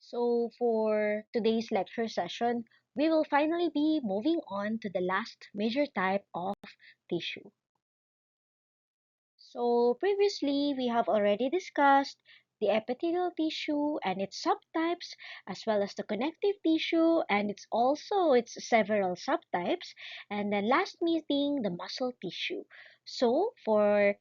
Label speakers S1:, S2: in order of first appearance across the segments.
S1: So, for today's lecture session, we will finally be moving on to the last major type of tissue. So, previously, we have already discussed the epithelial tissue and its subtypes, as well as the connective tissue and its several subtypes, and then last meeting, the muscle tissue. So, for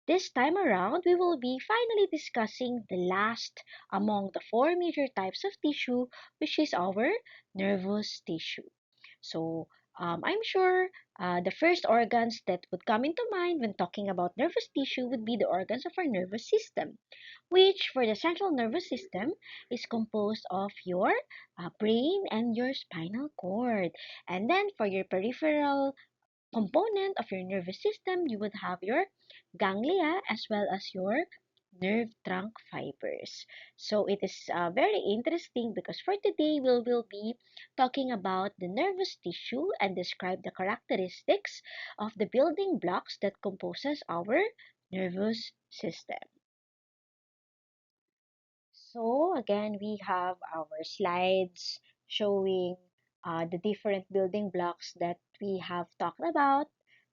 S1: this time around, we will be finally discussing the last among the four major types of tissue, which is our nervous tissue. So, I'm sure the first organs that would come into mind when talking about nervous tissue would be the organs of our nervous system, which for the central nervous system is composed of your brain and your spinal cord. And then for your peripheral component of your nervous system, you would have your ganglia as well as your nerve trunk fibers. So it is very interesting because for today we will be talking about the nervous tissue and describe the characteristics of the building blocks that composes our nervous system. So again, we have our slides showing the different building blocks that we have talked about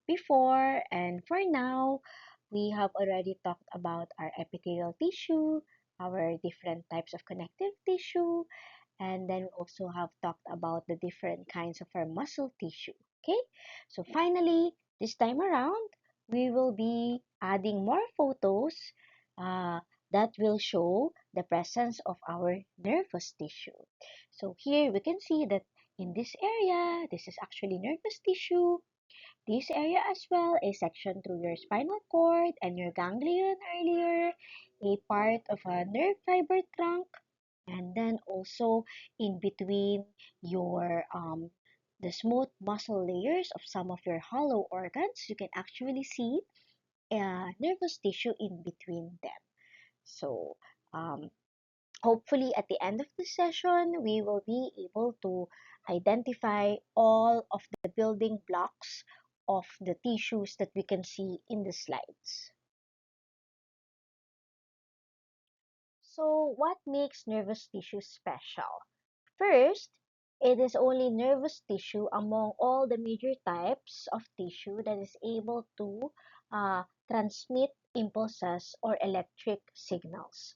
S1: before. And for now, we have already talked about our epithelial tissue, our different types of connective tissue, and then we also have talked about the different kinds of our muscle tissue. Okay, so finally, this time around, we will be adding more photos uh, that will show the presence of our nervous tissue. So here we can see that in this area, this is actually nervous tissue. This area as well, a section through your spinal cord and your ganglion earlier, a part of a nerve fiber trunk, and then also in between your the smooth muscle layers of some of your hollow organs, you can actually see nervous tissue in between them. So, um, hopefully, at the end of the session, we will be able to identify all of the building blocks of the tissues that we can see in the slides. So, what makes nervous tissue special? First, it is only nervous tissue among all the major types of tissue that is able to transmit impulses or electric signals.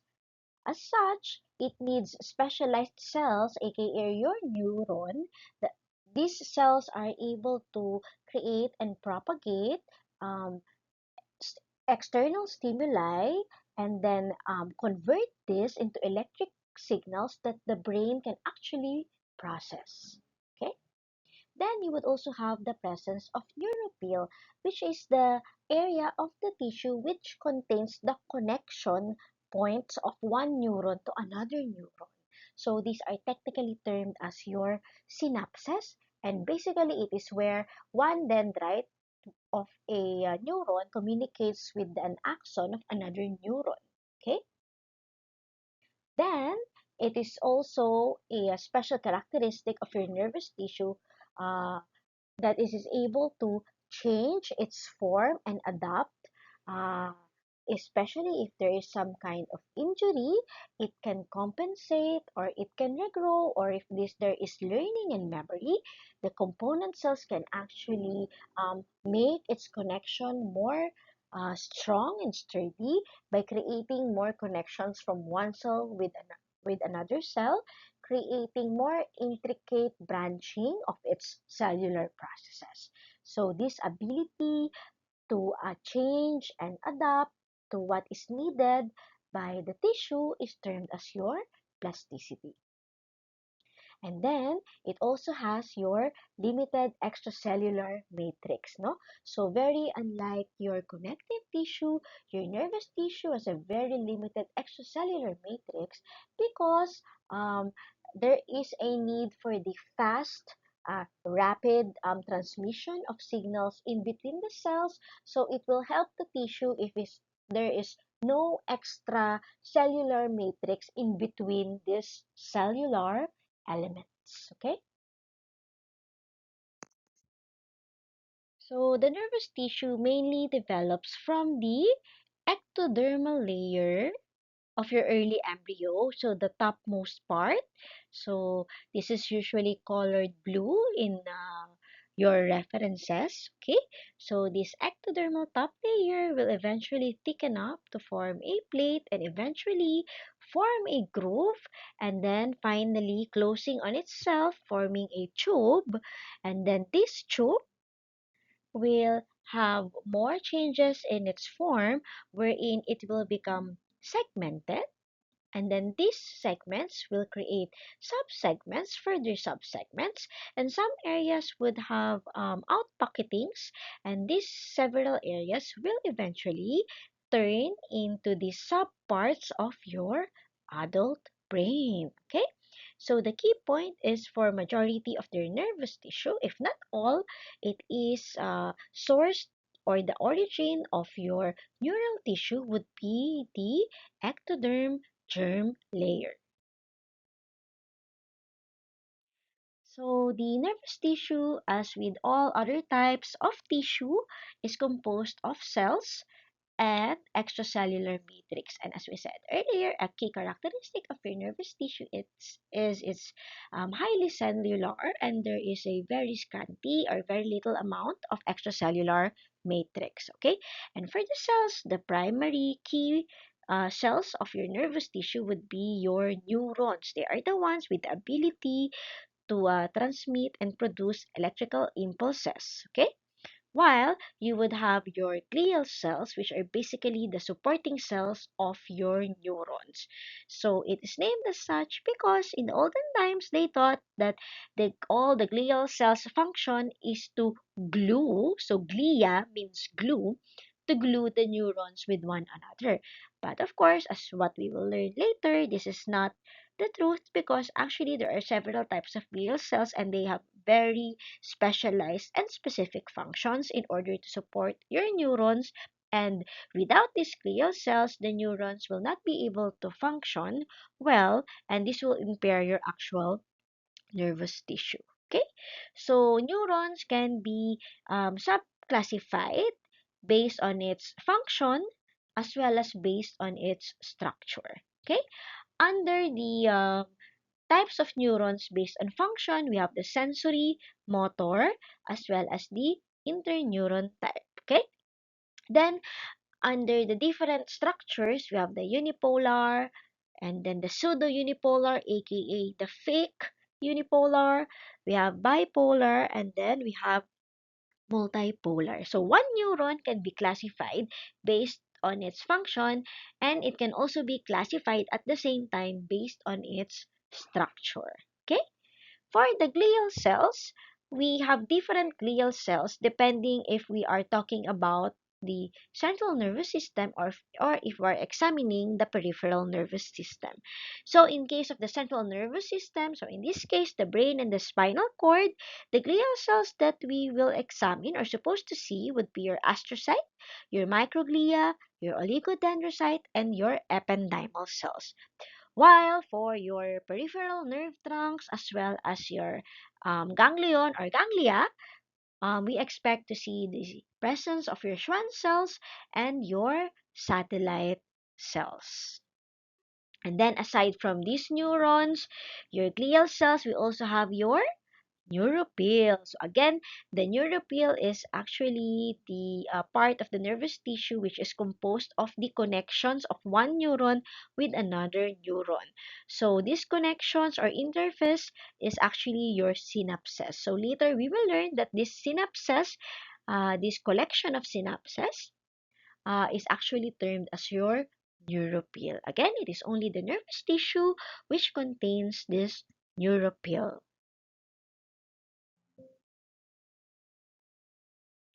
S1: As such, it needs specialized cells, aka your neuron. That these cells are able to create and propagate um, external stimuli and then convert this into electric signals that the brain can actually process. Okay? Then you would also have the presence of neuropil, which is the area of the tissue which contains the connection points of one neuron to another neuron. So these are technically termed as your synapses, and basically it is where one dendrite of a neuron communicates with an axon of another neuron. Okay? Then, it is also a special characteristic of your nervous tissue uh, that is able to change its form and adapt, uh, especially if there is some kind of injury, it can compensate or it can regrow, or if there is learning and memory, the component cells can actually make its connection more strong and sturdy by creating more connections from one cell with another cell, creating more intricate branching of its cellular processes. So this ability to change and adapt to what is needed by the tissue is termed as your plasticity. And then it also has your limited extracellular matrix, no? So very unlike your connective tissue, your nervous tissue has a very limited extracellular matrix because there is a need for the fast rapid transmission of signals in between the cells, so it will help the tissue if there is no extra cellular matrix in between this cellular elements. Okay, so the nervous tissue mainly develops from the ectodermal layer of your early embryo, so the topmost part. So this is usually colored blue in your references. Okay, so this ectodermal top layer will eventually thicken up to form a plate and eventually form a groove, and then finally closing on itself, forming a tube. And then this tube will have more changes in its form, wherein it will become segmented, and then these segments will create subsegments, further subsegments, and some areas would have outpocketings, and these several areas will eventually turn into the subparts of your adult brain. Okay, so the key point is for majority of their nervous tissue, if not all, it is sourced, or the origin of your neural tissue would be the ectoderm germ layer. So the nervous tissue, as with all other types of tissue, is composed of cells and extracellular matrix. And as we said earlier, a key characteristic of your nervous tissue is it's highly cellular, and there is a very scanty or very little amount of extracellular matrix. Okay, and for the cells, the primary key cells of your nervous tissue would be your neurons. They are the ones with the ability to transmit and produce electrical impulses. Okay, while you would have your glial cells, which are basically the supporting cells of your neurons. So it is named as such because in the olden times they thought that all the glial cells function is to glue. So glia means glue, to glue the neurons with one another. But of course, as what we will learn later, this is not the truth, because actually there are several types of glial cells and they have very specialized and specific functions in order to support your neurons. And without these glial cells, the neurons will not be able to function well, and this will impair your actual nervous tissue. Okay, so neurons can be subclassified based on its function as well as based on its structure. Okay, under the types of neurons based on function, we have the sensory, motor, as well as the interneuron type. Okay? Then, under the different structures, we have the unipolar, and then the pseudo-unipolar, aka the fake unipolar. We have bipolar, and then we have multipolar. So one neuron can be classified based on its function, and it can also be classified at the same time based on its structure. Okay? For the glial cells, we have different glial cells depending if we are talking about the central nervous system, or if we're examining the peripheral nervous system. So in case of the central nervous system, so in this case, the brain and the spinal cord, the glial cells that we will examine or supposed to see would be your astrocyte, your microglia, your oligodendrocyte, and your ependymal cells. While for your peripheral nerve trunks as well as your ganglion or ganglia, we expect to see the presence of your Schwann cells and your satellite cells. And then aside from these neurons, your glial cells, we also have your neuropil. So again, the neuropil is actually the part of the nervous tissue which is composed of the connections of one neuron with another neuron. So these connections or interface is actually your synapses. So later we will learn that this synapses, this collection of synapses, is actually termed as your neuropil. Again, it is only the nervous tissue which contains this neuropil.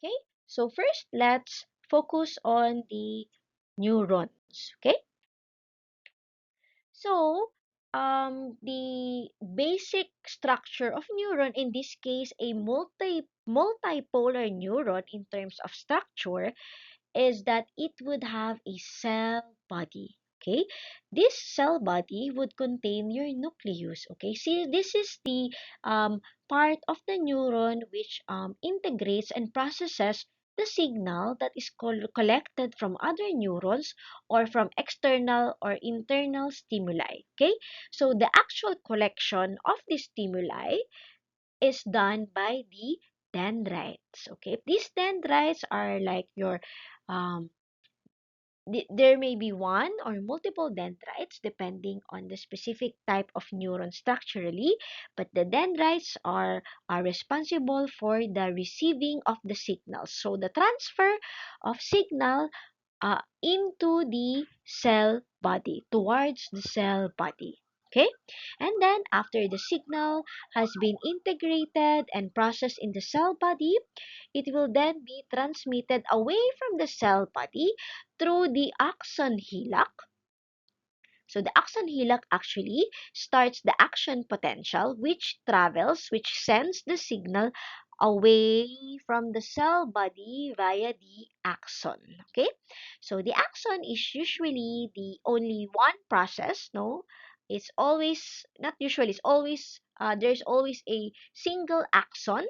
S1: Okay, so first let's focus on the neurons. Okay, so the basic structure of neuron, in this case a multipolar neuron in terms of structure, is that it would have a cell body. Okay, this cell body would contain your nucleus. Okay, see, this is the part of the neuron which integrates and processes the signal that is collected from other neurons or from external or internal stimuli. Okay, so the actual collection of the stimuli is done by the dendrites. Okay, these dendrites are like your um, there may be one or multiple dendrites depending on the specific type of neuron structurally, but the dendrites are responsible for the receiving of the signals. So the transfer of signal into the cell body, towards the cell body. Okay? And then after the signal has been integrated and processed in the cell body, it will then be transmitted away from the cell body through the axon hillock. So the axon hillock actually starts the action potential, which sends the signal away from the cell body via the axon. Okay, so the axon is usually the only one process. No, it's always not usually. It's always there's always a single axon,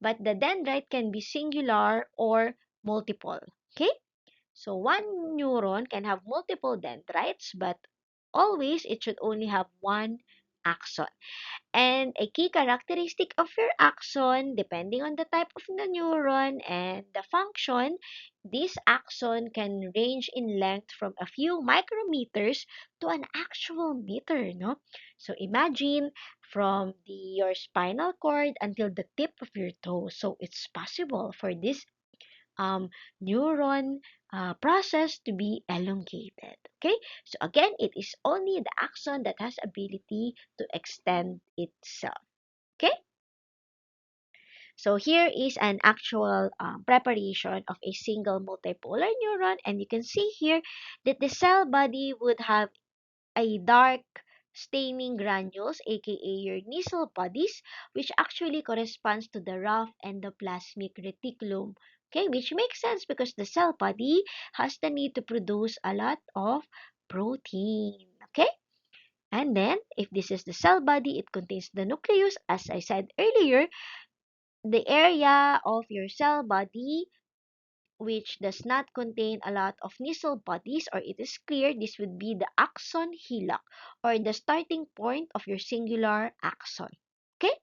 S1: but the dendrite can be singular or multiple. Okay, so one neuron can have multiple dendrites, but always it should only have one axon. And a key characteristic of your axon, depending on the type of the neuron and the function, this axon can range in length from a few micrometers to an actual meter, no? So imagine from your spinal cord until the tip of your toe. So it's possible for this neuron process to be elongated. Okay, so again, it is only the axon that has ability to extend itself. Okay, so here is an actual preparation of a single multipolar neuron, and you can see here that the cell body would have a dark staining granules, aka your Nisl bodies, which actually corresponds to the rough endoplasmic reticulum. Okay, which makes sense because the cell body has the need to produce a lot of protein. Okay, and then if this is the cell body, it contains the nucleus, as I said earlier, the area of your cell body which does not contain a lot of Nisl bodies or it is clear, this would be the axon hillock or the starting point of your singular axon. Okay?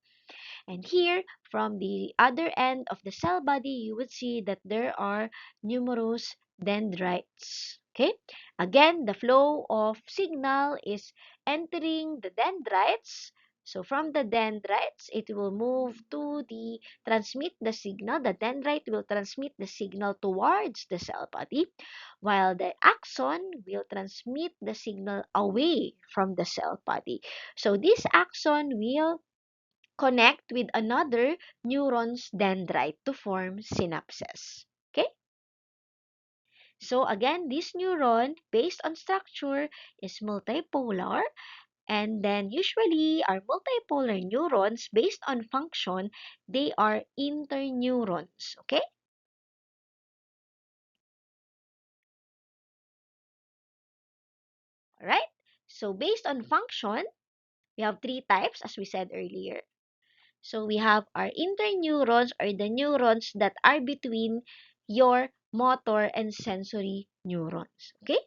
S1: And here, from the other end of the cell body, you would see that there are numerous dendrites. Okay? Again, the flow of signal is entering the dendrites. So from the dendrites, it will move to the transmit the signal. The dendrite will transmit the signal towards the cell body, while the axon will transmit the signal away from the cell body. So this axon will connect with another neuron's dendrite to form synapses. Okay? So again, this neuron, based on structure, is multipolar. And then usually our multipolar neurons, based on function, they are interneurons. Okay? Alright? So based on function, we have three types as we said earlier. So we have our interneurons or the neurons that are between your motor and sensory neurons. Okay?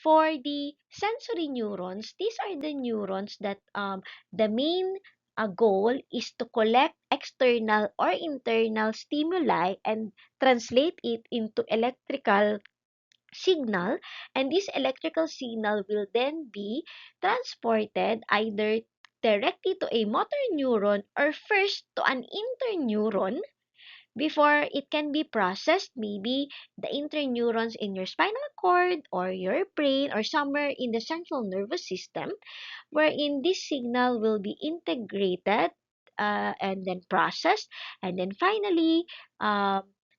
S1: For the sensory neurons, these are the neurons that the main goal is to collect external or internal stimuli and translate it into electrical signal, and this electrical signal will then be transported either directly to a motor neuron or first to an interneuron before it can be processed, maybe the interneurons in your spinal cord or your brain or somewhere in the central nervous system, wherein this signal will be integrated and then processed, and then finally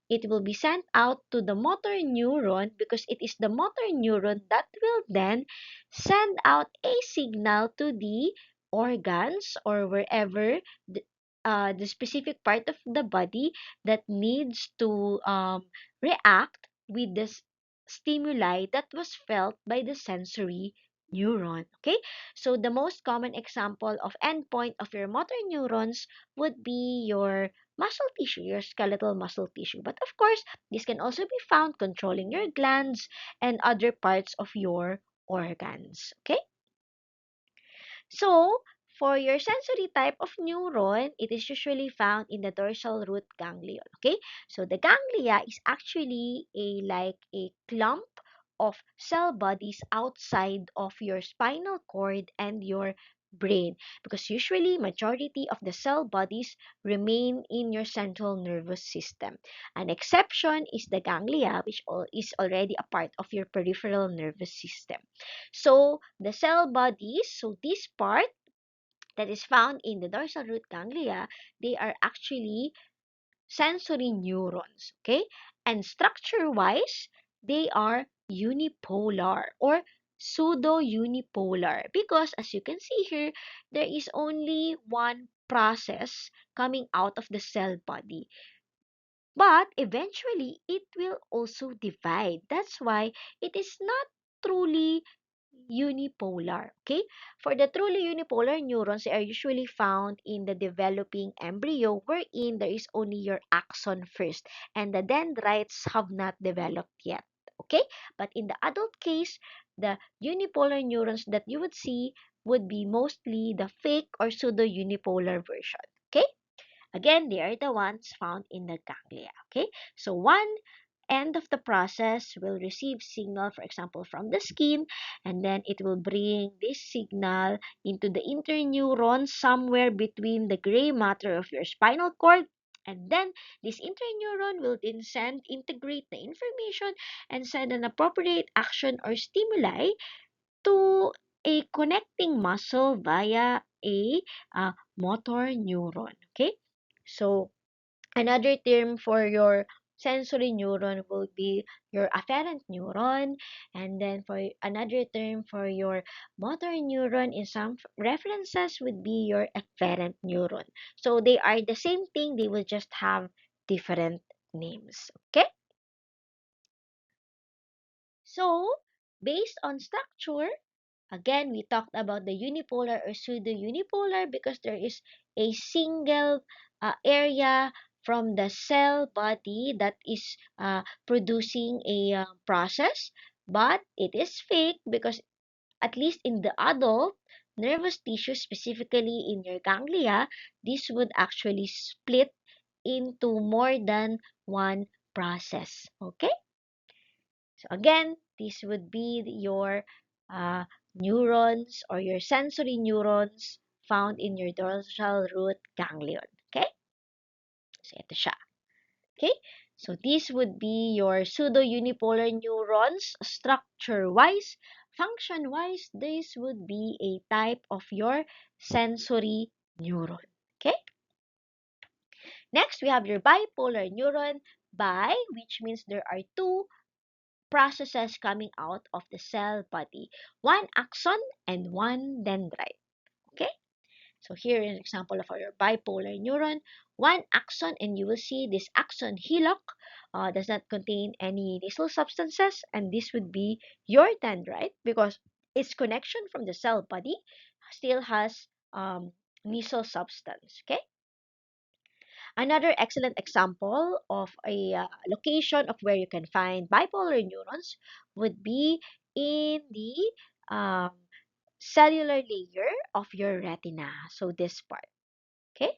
S1: it will be sent out to the motor neuron because it is the motor neuron that will then send out a signal to the organs or wherever the specific part of the body that needs to react with the stimuli that was felt by the sensory neuron. Okay, so the most common example of endpoint of your motor neurons would be your muscle tissue, your skeletal muscle tissue. But of course, this can also be found controlling your glands and other parts of your organs. Okay? So, for your sensory type of neuron, it is usually found in the dorsal root ganglion. Okay? So, the ganglia is actually like a clump of cell bodies outside of your spinal cord and your brain, because usually majority of the cell bodies remain in your central nervous system. An exception is the ganglia, which is already a part of your peripheral nervous system. So the cell bodies, so this part that is found in the dorsal root ganglia, they are actually sensory neurons, okay? And structure-wise, they are unipolar or pseudo-unipolar, because as you can see here, there is only one process coming out of the cell body. But eventually, it will also divide. That's why it is not truly unipolar. Okay? For the truly unipolar neurons, they are usually found in the developing embryo, wherein there is only your axon first, and the dendrites have not developed yet. Okay? But in the adult case, the unipolar neurons that you would see would be mostly the fake or pseudo unipolar version. Okay? Again, they are the ones found in the ganglia. Okay, so one end of the process will receive signal, for example, from the skin, and then it will bring this signal into the interneuron somewhere between the gray matter of your spinal cord. And then this interneuron will then integrate the information and send an appropriate action or stimuli to a connecting muscle via a motor neuron. Okay, so another term for your sensory neuron will be your afferent neuron, and then for another term for your motor neuron in some references would be your efferent neuron. So they are the same thing, they will just have different names. Okay? So, based on structure, again, we talked about the unipolar or pseudo-unipolar because there is a single area from the cell body that is producing a process, but it is fake because at least in the adult nervous tissue, specifically in your ganglia, this would actually split into more than one process. Okay? So again, this would be your uh, neurons or your sensory neurons found in your dorsal root ganglion. Okay? So ito siya. Okay? So this would be your pseudo-unipolar neurons structure-wise. Function-wise, this would be a type of your sensory neuron. Okay? Next, we have your bipolar neuron. Bi, which means there are two processes coming out of the cell body. One axon and one dendrite. Okay? So here is an example of our bipolar neuron. One axon, and you will see this axon hillock does not contain any nasal substances, and this would be your dendrite because its connection from the cell body still has nasal substance. Okay? Another excellent example of a location of where you can find bipolar neurons would be in the um, cellular layer of your retina. So this part, okay?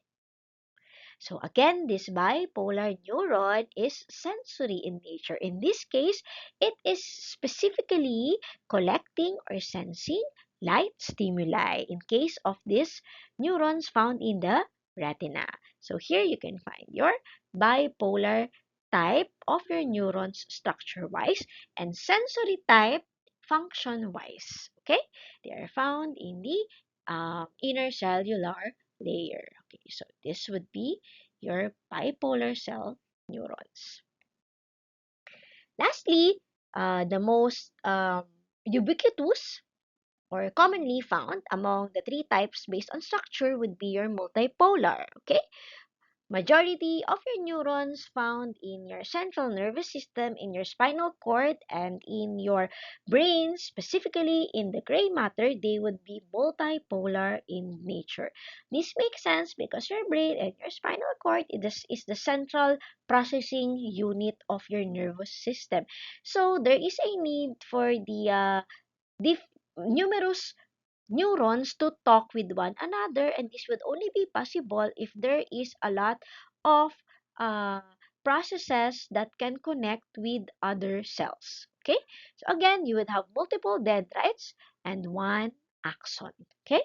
S1: So again, this bipolar neuron is sensory in nature. In this case, it is specifically collecting or sensing light stimuli in case of these neurons found in the retina. So here you can find your bipolar type of your neurons structure-wise and sensory type function-wise. Okay? They are found in the inner cellular layer. Okay, so this would be your bipolar cell neurons. Lastly, the most ubiquitous or commonly found among the three types based on structure would be your multipolar. Okay, Majority of your neurons found in your central nervous system, in your spinal cord, and in your brain, specifically in the gray matter, they would be multipolar in nature. This makes sense because your brain and your spinal cord is the central processing unit of your nervous system. So there is a need for the numerous neurons to talk with one another, and this would only be possible if there is a lot of uh, processes that can connect with other cells. Okay, so again, you would have multiple dendrites and one axon. Okay,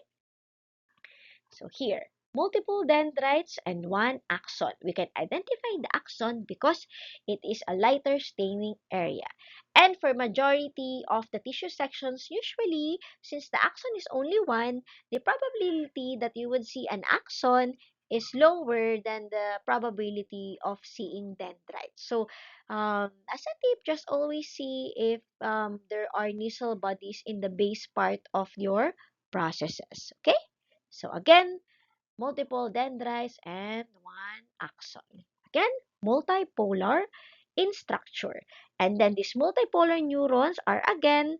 S1: so here, multiple dendrites and one axon. We can identify the axon because it is a lighter staining area. And for majority of the tissue sections, usually, since the axon is only one, the probability that you would see an axon is lower than the probability of seeing dendrites. So, as a tip, just always see if there are nasal bodies in the base part of your processes. Okay? So again, multiple dendrites and one axon. Again, multipolar in structure. And then these multipolar neurons are again,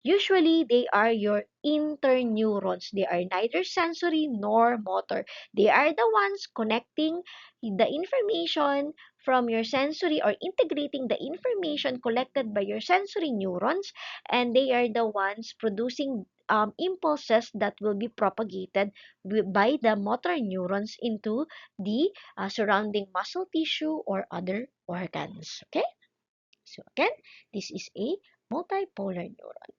S1: usually they are your interneurons. They are neither sensory nor motor. They are the ones connecting the information from your sensory or integrating the information collected by your sensory neurons, and they are the ones producing impulses that will be propagated by the motor neurons into the surrounding muscle tissue or other organs. Okay? So again, this is a multipolar neuron.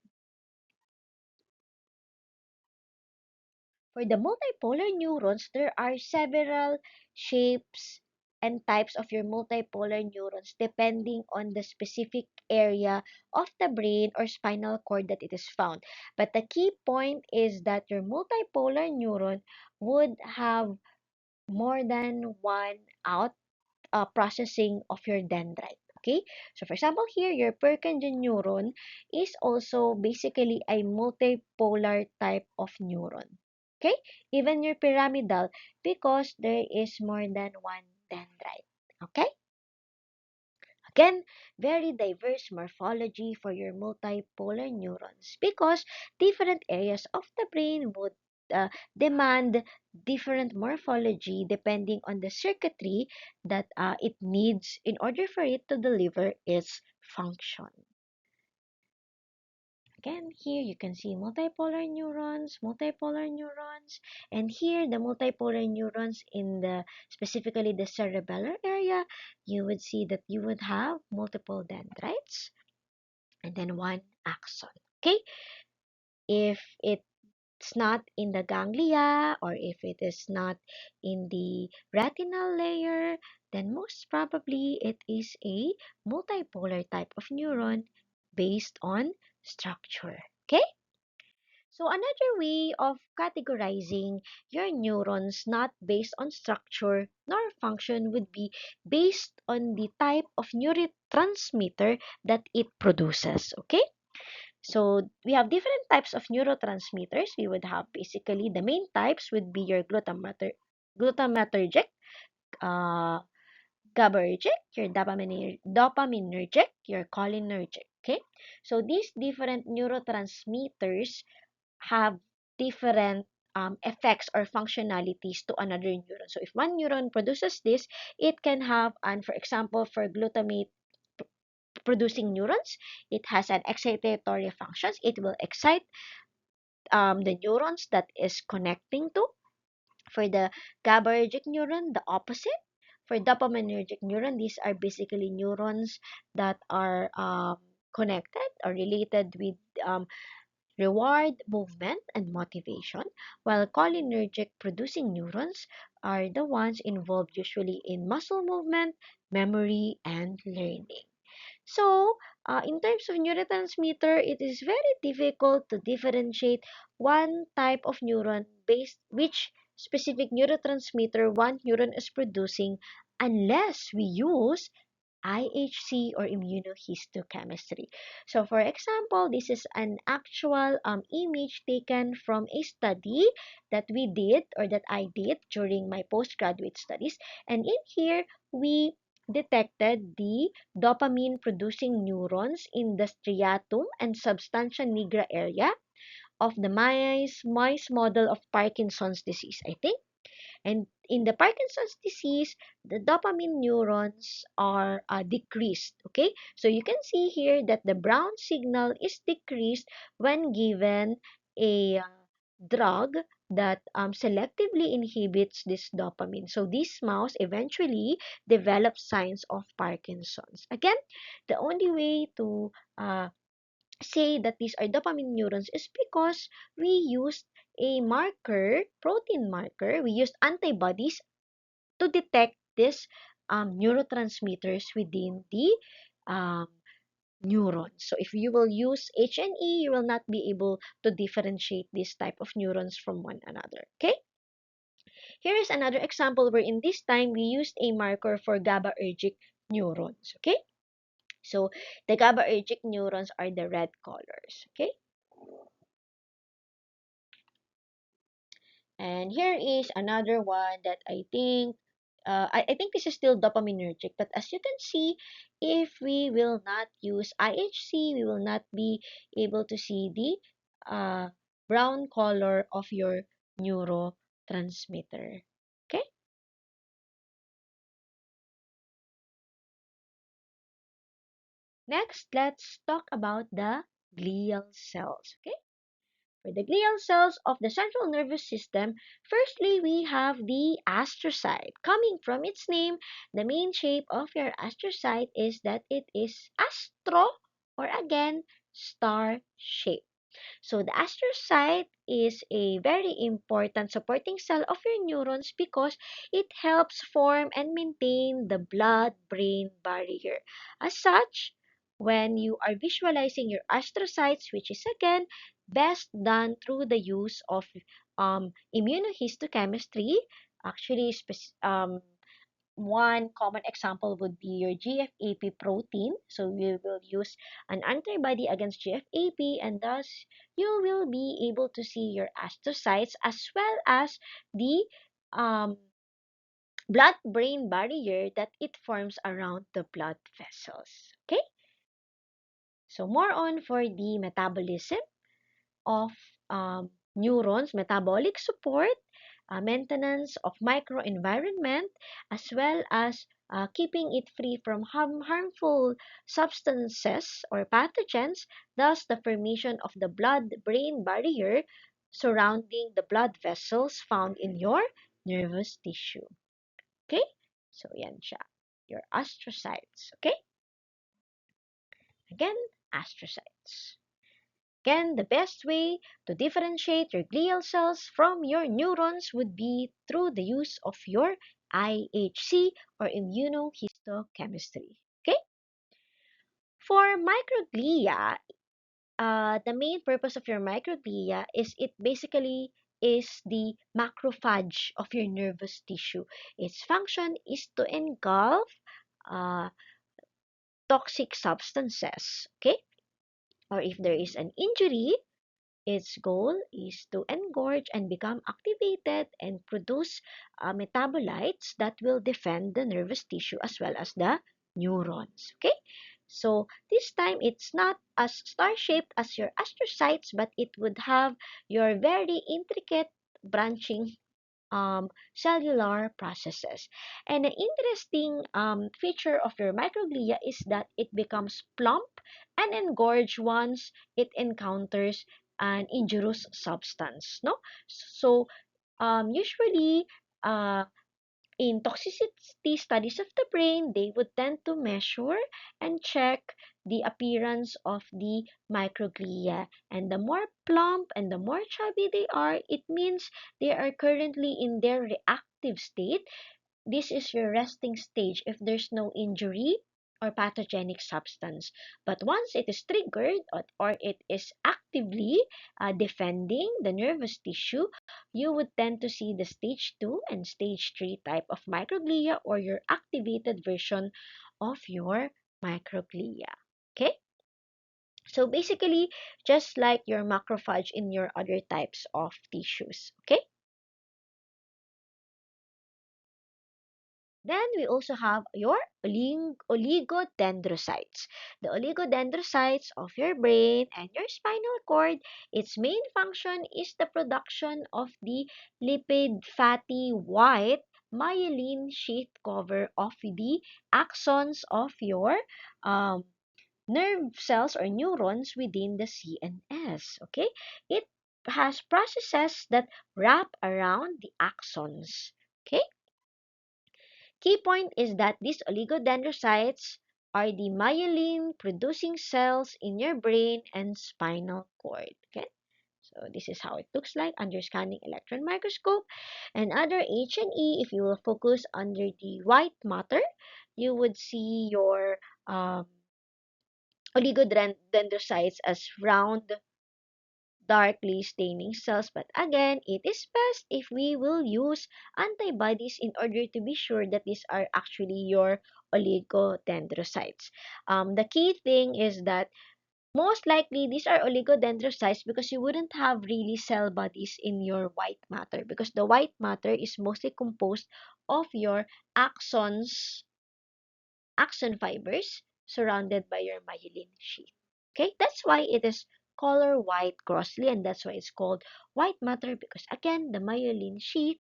S1: For the multipolar neurons, there are several shapes and types of your multipolar neurons depending on the specific area of the brain or spinal cord that it is found. But the key point is that your multipolar neuron would have more than one out processing of your dendrite. Okay, so for example, here your Purkinje neuron is also basically a multipolar type of neuron. Okay, even your pyramidal because there is more than one dendrite. Okay, again, very diverse morphology for your multipolar neurons because different areas of the brain would demand different morphology depending on the circuitry that it needs in order for it to deliver its function. Again, here you can see multipolar neurons, and here the multipolar neurons in the specifically the cerebellar area, you would see that you would have multiple dendrites and then one axon. Okay, if it's not in the ganglia or if it is not in the retinal layer, then most probably it is a multipolar type of neuron based on structure. Okay? So another way of categorizing your neurons not based on structure nor function would be based on the type of neurotransmitter that it produces. Okay? So we have different types of neurotransmitters. We would have basically the main types would be your glutamatergic, uh, GABAergic, your dopaminergic, your cholinergic. Okay, so these different neurotransmitters have different effects or functionalities to another neuron. So if one neuron produces this, it can have, and for example, for glutamate producing neurons, it has an excitatory functions. It will excite the neurons that is connecting to. For the GABAergic neuron, the opposite. For dopaminergic neuron, these are basically neurons that are connected or related with um, reward, movement, and motivation, while cholinergic producing neurons are the ones involved usually in muscle movement, memory, and learning. So, in terms of neurotransmitter, it is very difficult to differentiate one type of neuron based which specific neurotransmitter one neuron is producing unless we use IHC or immunohistochemistry. So for example, this is an actual image taken from a study that we did or that I did during my postgraduate studies. And in here, we detected the dopamine producing neurons in the striatum and substantia nigra area of the mice model of Parkinson's disease, I think. And in the Parkinson's disease, the dopamine neurons are decreased. Okay, so you can see here that the brown signal is decreased when given a drug that selectively inhibits this dopamine. So this mouse eventually develops signs of Parkinson's. Again, the only way to say that these are dopamine neurons is because we used a marker, protein marker, we used antibodies to detect these neurotransmitters within the um, neurons. So if you will use HNE, you will not be able to differentiate this type of neurons from one another. Okay? Here is another example where in this time we used a marker for GABAergic neurons. Okay? So the GABAergic neurons are the red colors. Okay? And here is another one that I think, I think this is still dopaminergic, but as you can see, if we will not use IHC, we will not be able to see the brown color of your neurotransmitter. Okay, next, let's talk about the glial cells. Okay. For the glial cells of the central nervous system, firstly, we have the astrocyte. Coming from its name, the main shape of your astrocyte is that it is astro or again star shape. So the astrocyte is a very important supporting cell of your neurons because it helps form and maintain the blood-brain barrier. As such, when you are visualizing your astrocytes, which is again best done through the use of immunohistochemistry, actually one common example would be your GFAP protein. So we will use an antibody against GFAP and thus you will be able to see your astrocytes as well as the um, blood-brain barrier that it forms around the blood vessels. Okay, so more on for the metabolism of neurons, metabolic support, maintenance of microenvironment, as well as keeping it free from harmful substances or pathogens, thus the formation of the blood-brain barrier surrounding the blood vessels found in your nervous tissue. Okay? So, yan siya. Your astrocytes. Okay? Again, astrocytes. Again, the best way to differentiate your glial cells from your neurons would be through the use of your IHC or immunohistochemistry. Okay? For microglia, the main purpose of your microglia is it basically is the macrophage of your nervous tissue. Its function is to engulf uh, toxic substances. Okay? Or if there is an injury, its goal is to engorge and become activated and produce metabolites that will defend the nervous tissue as well as the neurons. Okay? So this time it's not as star-shaped as your astrocytes, but it would have your very intricate branching cellular processes. And an interesting feature of your microglia is that it becomes plump and engorged once it encounters an injurious substance. No, so usually uh, in toxicity studies of the brain, they would tend to measure and check the appearance of the microglia. And the more plump and the more chubby they are, it means they are currently in their reactive state. This is your resting stage if there's no injury or pathogenic substance. But once it is triggered or it is actively defending the nervous tissue, you would tend to see the stage 2 and stage 3 type of microglia or your activated version of your microglia. Okay? So basically, just like your macrophage in your other types of tissues. Okay? Then we also have your oligodendrocytes. The oligodendrocytes of your brain and your spinal cord, its main function is the production of the lipid fatty white myelin sheath cover of the axons of your um, nerve cells or neurons within the CNS. Okay? It has processes that wrap around the axons. Okay? Key point is that these oligodendrocytes are the myelin-producing cells in your brain and spinal cord. Okay? So this is how it looks like under scanning electron microscope. And other H&E, if you will focus under the white matter, you would see your oligodendrocytes as round darkly staining cells. But again, it is best if we will use antibodies in order to be sure that these are actually your oligodendrocytes. The key thing is that most likely these are oligodendrocytes because you wouldn't have really cell bodies in your white matter because the white matter is mostly composed of your axons axon fibers surrounded by your myelin sheath. Okay, that's why it is color white grossly, and that's why it's called white matter because again, the myelin sheath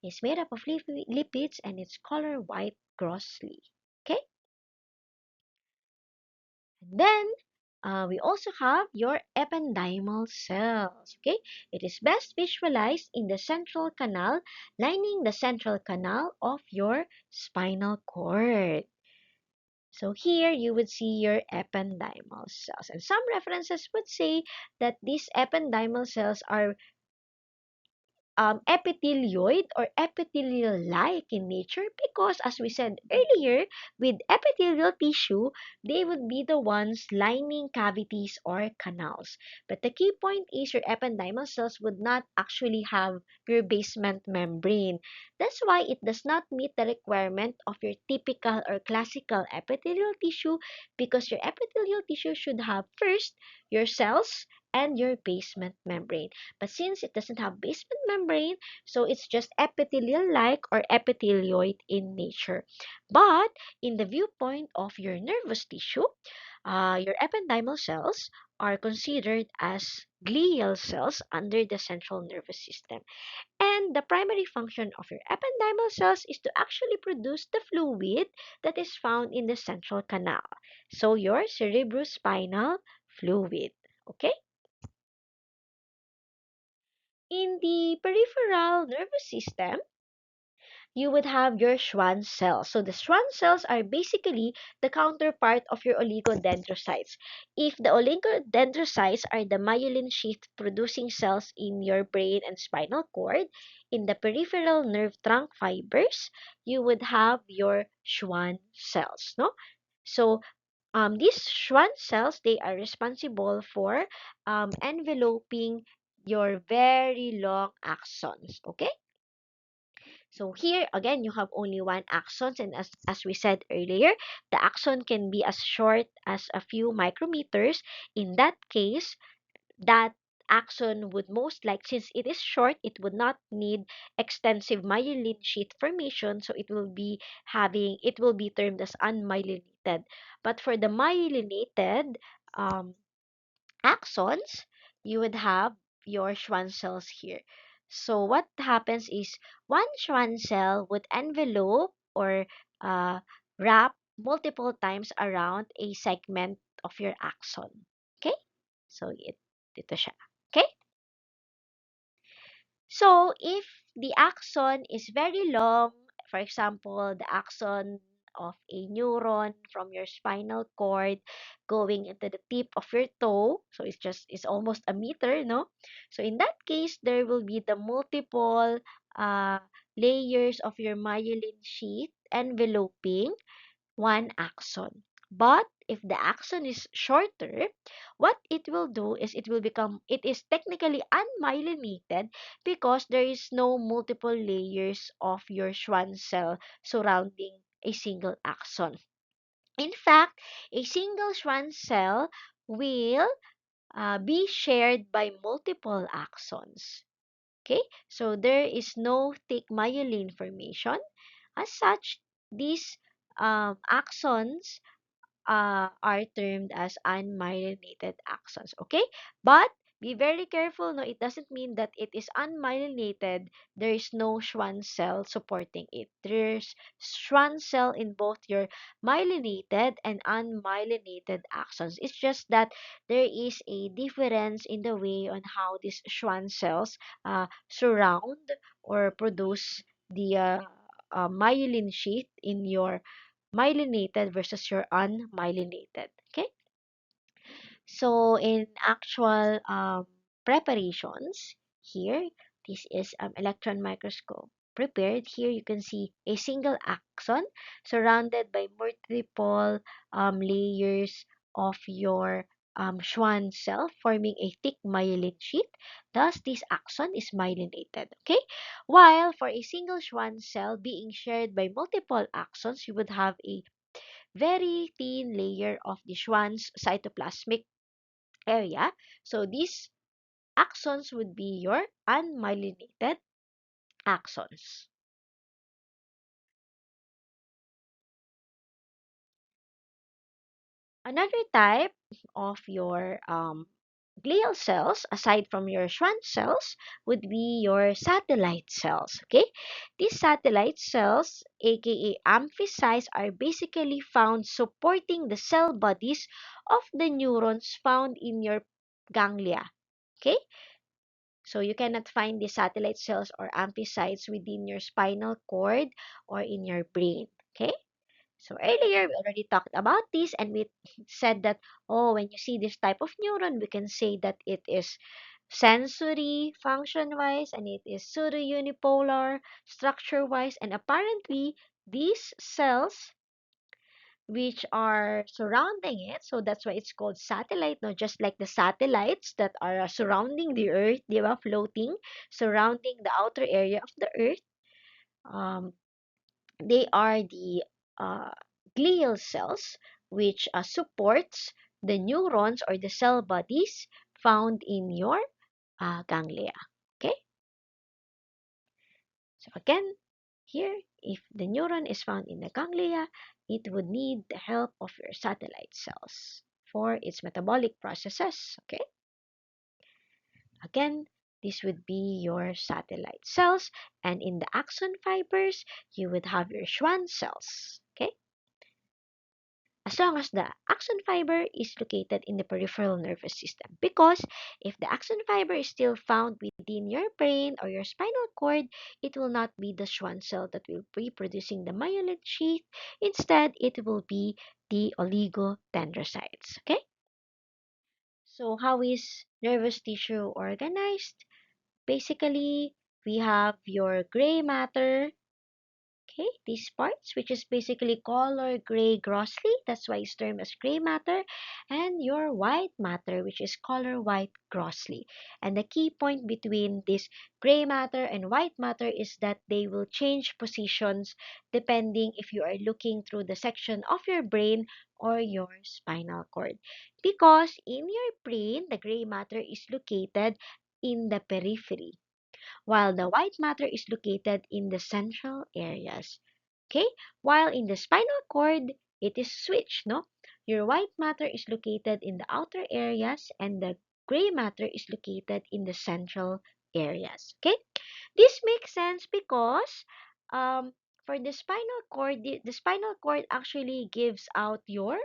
S1: is made up of lipids and it's color white grossly. Okay, and then we also have your ependymal cells. Okay, it is best visualized in the central canal lining the central canal of your spinal cord. So here you would see your ependymal cells. And some references would say that these ependymal cells are epithelioid or epithelial-like in nature because, as we said earlier, with epithelial tissue, they would be the ones lining cavities or canals. But the key point is your ependymal cells would not actually have your basement membrane. That's why it does not meet the requirement of your typical or classical epithelial tissue because your epithelial tissue should have first your cells and your basement membrane. But since it doesn't have basement membrane, so it's just epithelial-like or epithelioid in nature. But in the viewpoint of your nervous tissue, your ependymal cells are considered as glial cells under the central nervous system. And the primary function of your ependymal cells is to actually produce the fluid that is found in the central canal. So your cerebrospinal fluid. Okay? In the peripheral nervous system, you would have your Schwann cells. So the Schwann cells are basically the counterpart of your oligodendrocytes. If the oligodendrocytes are the myelin sheath producing cells in your brain and spinal cord, in the peripheral nerve trunk fibers, you would have your Schwann cells, no? So these Schwann cells, they are responsible for enveloping your very long axons, okay? So here, again, you have only one axon, and as we said earlier, the axon can be as short as a few micrometers. In that case, that axon would most like, since it is short, it would not need extensive myelin sheath formation, so it will be termed as unmyelinated. But for the myelinated um, axons, you would have your Schwann cells here. So what happens is one Schwann cell would envelope or uh, wrap multiple times around a segment of your axon. Okay? So ito siya. Okay? So, if the axon is very long, for example, the axon of a neuron from your spinal cord going into the tip of your toe, so it's almost a meter, no? So in that case, there will be the multiple uh, layers of your myelin sheath enveloping one axon. But if the axon is shorter, what it will do is it is technically unmyelinated because there is no multiple layers of your Schwann cell surrounding a single axon. In fact, a single Schwann cell will be shared by multiple axons. Okay, so there is no thick myelin formation. As such, these axons are termed as unmyelinated axons. Okay, but be very careful. No, it doesn't mean that it is unmyelinated. There is no Schwann cell supporting it. There's Schwann cell in both your myelinated and unmyelinated axons. It's just that there is a difference in the way on how these Schwann cells surround or produce the myelin sheath in your myelinated versus your unmyelinated. Okay, so in actual preparations here, this is electron microscope prepared. Here you can see a single axon surrounded by multiple layers of your Schwann cell forming a thick myelin sheath. Thus, this axon is myelinated. Okay, while for a single Schwann cell being shared by multiple axons, you would have a very thin layer of the Schwann's cytoplasmic area. So these axons would be your unmyelinated axons. Another type of your glial cells, aside from your Schwann cells, would be your satellite cells. Okay, these satellite cells, aka amphicytes, are basically found supporting the cell bodies of the neurons found in your ganglia. Okay, so you cannot find the satellite cells or amphicytes within your spinal cord or in your brain. Okay, so earlier we already talked about this, and we said that, oh, when you see this type of neuron, we can say that it is sensory function wise and it is pseudo unipolar structure wise, and apparently these cells which are surrounding it, so that's why it's called satellite, no, just like the satellites that are surrounding the earth, they are floating surrounding the outer area of the earth. um, they are the uh, glial cells which supports the neurons or the cell bodies found in your ganglia. Okay, so again, here, if the neuron is found in the ganglia, it would need the help of your satellite cells for its metabolic processes. Okay, again, this would be your satellite cells, and in the axon fibers, you would have your Schwann cells. Okay, as long as the axon fiber is located in the peripheral nervous system. Because if the axon fiber is still found within your brain or your spinal cord, it will not be the Schwann cell that will be producing the myelin sheath. Instead, it will be the oligodendrocytes. Okay? So how is nervous tissue organized? Basically, we have your gray matter. Okay, these parts, which is basically color gray grossly, that's why it's termed as gray matter, and your white matter, which is color white grossly. And the key point between this gray matter and white matter is that they will change positions depending if you are looking through the section of your brain or your spinal cord. Because in your brain, the gray matter is located in the periphery while the white matter is located in the central areas. Okay? While in the spinal cord, it is switched, no? Your white matter is located in the outer areas and the gray matter is located in the central areas. Okay? This makes sense because for the spinal cord, the spinal cord actually gives out your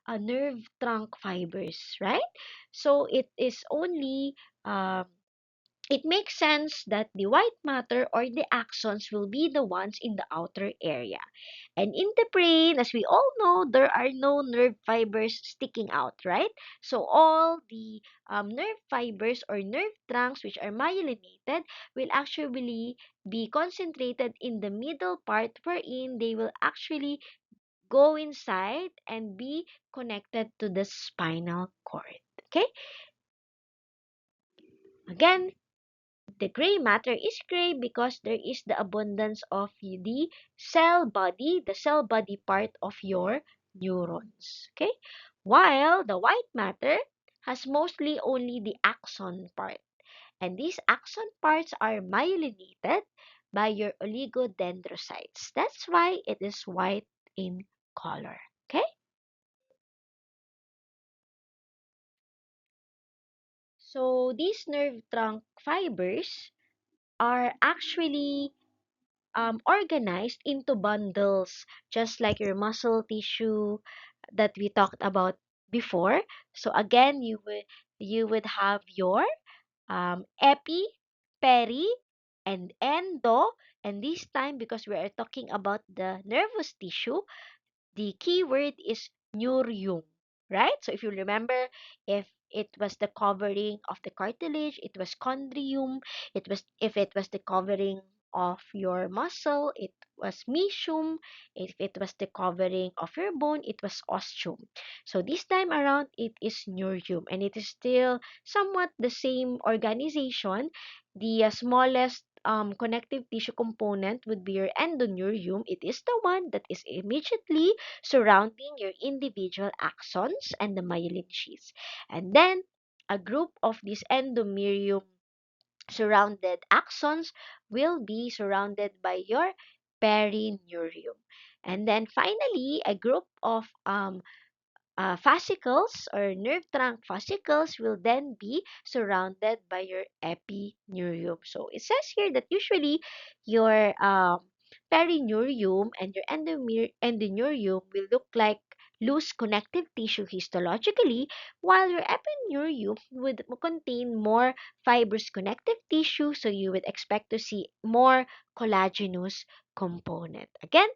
S1: nerve trunk fibers, right? So it is only it makes sense that the white matter or the axons will be the ones in the outer area. And in the brain, as we all know, there are no nerve fibers sticking out, right? So all the nerve fibers or nerve trunks which are myelinated will actually be concentrated in the middle part wherein they will actually go inside and be connected to the spinal cord. Okay? Again, the gray matter is gray because there is the abundance of the cell body part of your neurons. Okay? While the white matter has mostly only the axon part. And these axon parts are myelinated by your oligodendrocytes. That's why it is white in color. Okay? So these nerve trunk fibers are actually organized into bundles, just like your muscle tissue that we talked about before. So again, you would have your epi, peri, and endo. And this time, because we are talking about the nervous tissue, the keyword is neurium, right? So if you remember, if it was the covering of the cartilage, it was chondrium. It was if it was the covering of your muscle, it was mesoum. If it was the covering of your bone, it was osteum. So this time around, it is neurium, and it is still somewhat the same organization. The smallest connective tissue component would be your endoneurium. It is the one that is immediately surrounding your individual axons and the myelin sheaths. And then a group of these endomerium surrounded axons will be surrounded by your perineurium. And then finally, a group of fascicles or nerve trunk fascicles will then be surrounded by your epineurium. So it says here that usually your perineurium and your endoneurium will look like loose connective tissue histologically, while your epineurium would contain more fibrous connective tissue, so you would expect to see more collagenous component. Again,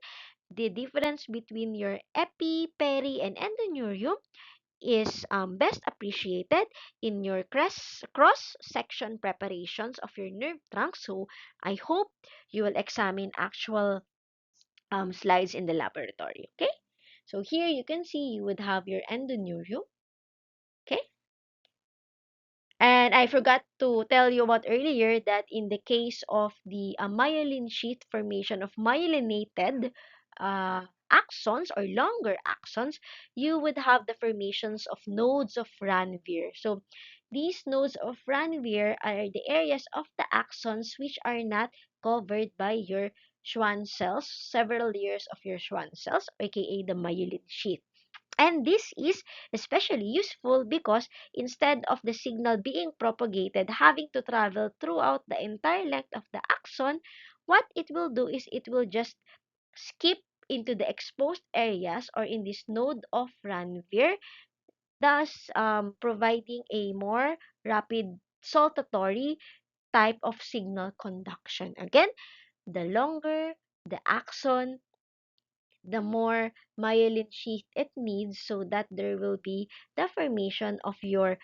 S1: the difference between your epi, peri, and endoneurium is best appreciated in your cross-section preparations of your nerve trunk. So I hope you will examine actual slides in the laboratory. Okay? So here you can see you would have your endoneurium. Okay? And I forgot to tell you about earlier that in the case of the myelin sheath formation of myelinated axons or longer axons, you would have the formations of nodes of Ranvier. So these nodes of Ranvier are the areas of the axons which are not covered by your Schwann cells, several layers of your Schwann cells, aka the myelin sheath. And this is especially useful because instead of the signal being propagated having to travel throughout the entire length of the axon, what it will do is it will just skip into the exposed areas or in this node of Ranvier, thus providing a more rapid saltatory type of signal conduction. Again, the longer the axon, the more myelin sheath it needs so that there will be the formation of your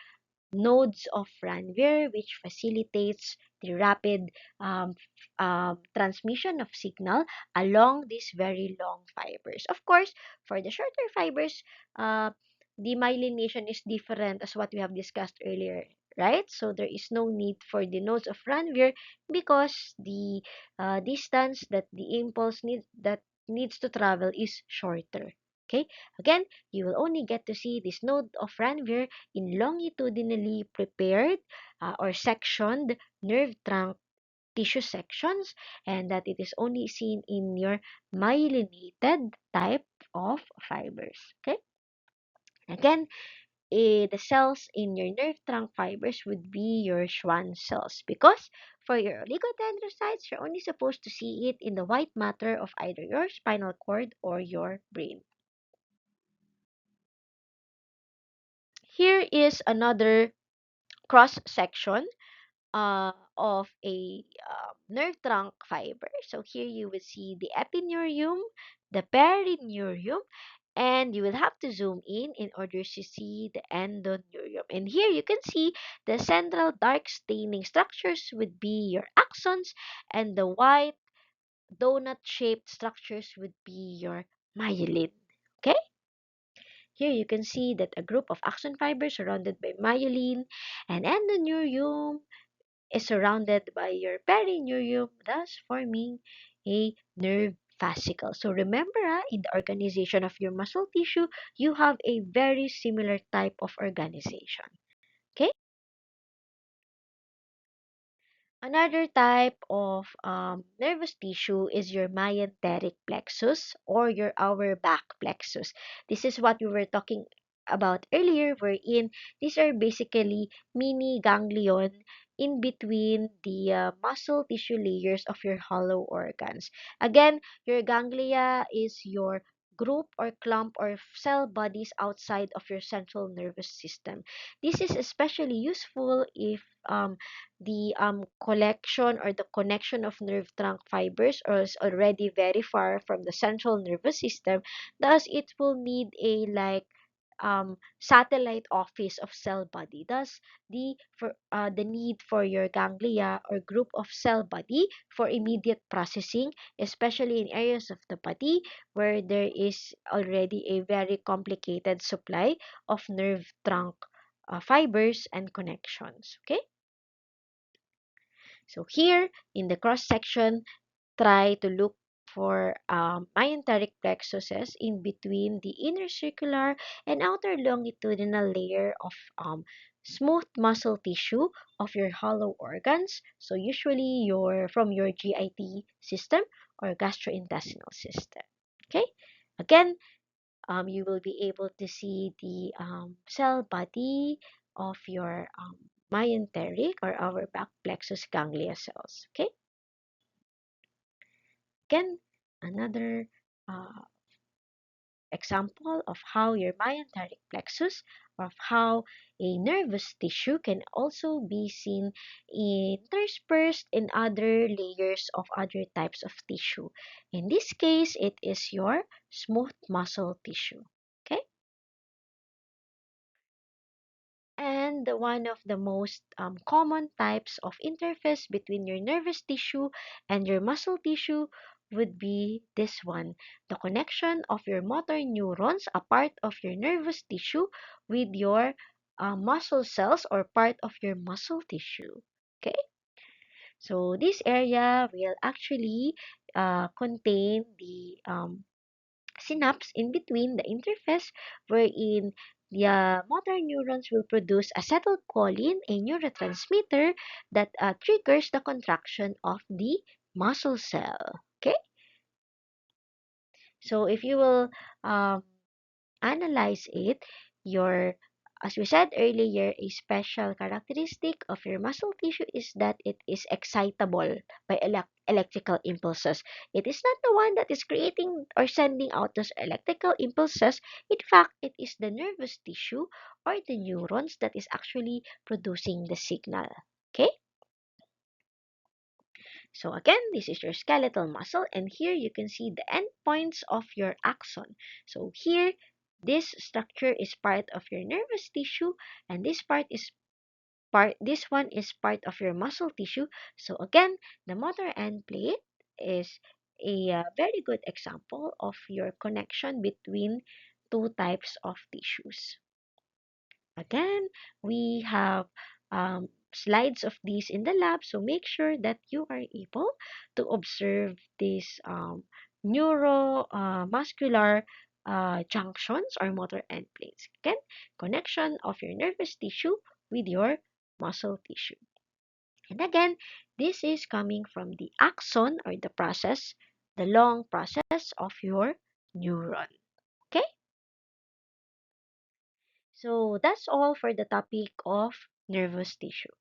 S1: nodes of Ranvier, which facilitates the rapid transmission of signal along these very long fibers. Of course, for the shorter fibers, uh, the myelination is different as what we have discussed earlier, right? So there is no need for the nodes of Ranvier because the distance that the impulse needs to travel is shorter. Okay, again, you will only get to see this node of Ranvier in longitudinally prepared or sectioned nerve trunk tissue sections, and that it is only seen in your myelinated type of fibers. Okay, again, the cells in your nerve trunk fibers would be your Schwann cells because for your oligodendrocytes, you're only supposed to see it in the white matter of either your spinal cord or your brain. Here is another cross section of a nerve trunk fiber. So here you will see the epineurium, the perineurium, and you will have to zoom in order to see the endoneurium. And here you can see the central dark staining structures would be your axons, and the white donut-shaped structures would be your myelin. Okay? Here you can see that a group of axon fibers surrounded by myelin and endoneurium is surrounded by your perineurium, thus forming a nerve fascicle. So remember, in the organization of your muscle tissue, you have a very similar type of organization. Okay? Another type of nervous tissue is your myenteric plexus or your our back plexus. This is what we were talking about earlier, wherein these are basically mini ganglion in between the muscle tissue layers of your hollow organs. Again, your ganglia is your group or clump or cell bodies outside of your central nervous system. This is especially useful if the collection or the connection of nerve trunk fibers is already very far from the central nervous system. Thus it will need a like satellite office of cell body. Thus the need for your ganglia or group of cell body for immediate processing, especially in areas of the body where there is already a very complicated supply of nerve trunk fibers and connections. Okay. So here in the cross section, try to look for myenteric plexuses in between the inner circular and outer longitudinal layer of smooth muscle tissue of your hollow organs. So usually from your GIT system or gastrointestinal system. Okay. Again, you will be able to see the cell body of your myenteric or our back plexus ganglia cells. Okay. Again, another uh, example of how your myenteric plexus, of how a nervous tissue can also be seen interspersed in other layers of other types of tissue. In this case, it is your smooth muscle tissue. Okay? And one of the most common types of interface between your nervous tissue and your muscle tissue would be this one, the connection of your motor neurons, a part of your nervous tissue, with your muscle cells or part of your muscle tissue. Okay, so this area will actually contain the synapse in between the interface wherein the motor neurons will produce acetylcholine, a neurotransmitter that triggers the contraction of the muscle cell. Okay, so if you will um, analyze it, your as we said earlier, a special characteristic of your muscle tissue is that it is excitable by electrical impulses. It is not the one that is creating or sending out those electrical impulses. In fact, it is the nervous tissue or the neurons that is actually producing the signal. Okay? So again, this is your skeletal muscle, and here you can see the endpoints of your axon. So here, this structure is part of your nervous tissue, and this one is part of your muscle tissue. So again, the motor end plate is a very good example of your connection between two types of tissues. Again, we have slides of these in the lab, so make sure that you are able to observe these neuromuscular junctions or motor end plates. Again, connection of your nervous tissue with your muscle tissue. And again, this is coming from the axon or the long process of your neuron. Okay? So that's all for the topic of nervous tissue.